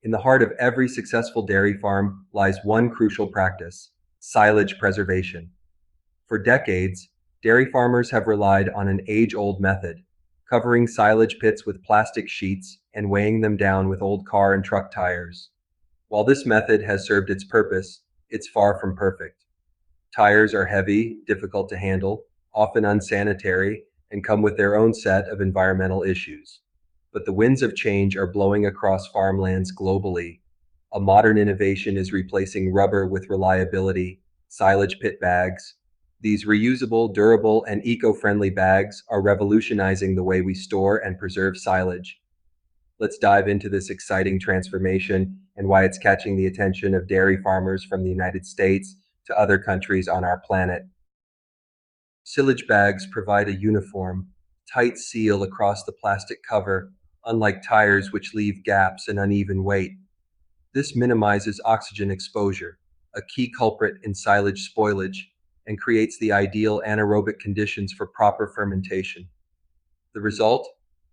In the heart of every successful dairy farm lies one crucial practice: silage preservation. For decades, dairy farmers have relied on an age-old method, covering silage pits with plastic sheets and weighing them down with old car and truck tires. While this method has served its purpose, it's far from perfect. Tires are heavy, difficult to handle, often unsanitary, and come with their own set of environmental issues. But the winds of change are blowing across farmlands globally. A modern innovation is replacing rubber with reliability: silage pit bags. These reusable, durable, and eco-friendly bags are revolutionizing the way we store and preserve silage. Let's dive into this exciting transformation and why it's catching the attention of dairy farmers from the United States to other countries on our planet. Silage bags provide a uniform, tight seal across the plastic cover, unlike tires which leave gaps and uneven weight. This minimizes oxygen exposure, a key culprit in silage spoilage, and creates the ideal anaerobic conditions for proper fermentation. The result?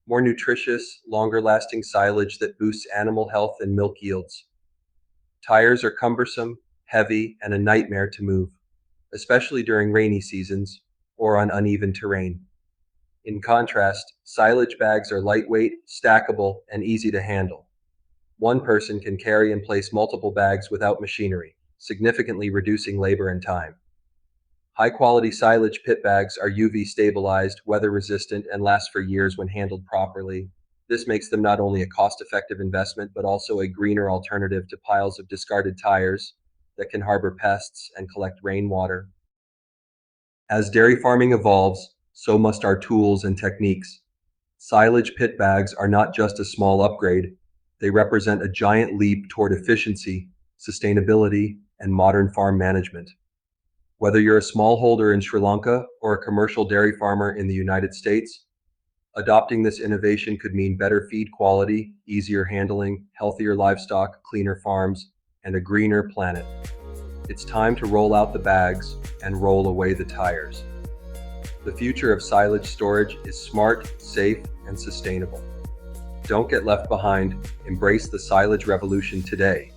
More nutritious, longer lasting silage that boosts animal health and milk yields. Tires are cumbersome, heavy, and a nightmare to move, especially during rainy seasons or on uneven terrain. In contrast, silage bags are lightweight, stackable, and easy to handle. One person can carry and place multiple bags without machinery, significantly reducing labor and time. High-quality silage pit bags are UV stabilized, weather-resistant, and last for years when handled properly. This makes them not only a cost-effective investment but also a greener alternative to piles of discarded tires that can harbor pests and collect rainwater. As dairy farming evolves, so must our tools and techniques. Silage pit bags are not just a small upgrade, they represent a giant leap toward efficiency, sustainability, and modern farm management. Whether you're a smallholder in Sri Lanka or a commercial dairy farmer in the United States, adopting this innovation could mean better feed quality, easier handling, healthier livestock, cleaner farms, and a greener planet. It's time to roll out the bags and roll away the tires. The future of silage storage is smart, safe, and sustainable. Don't get left behind. Embrace the silage revolution today.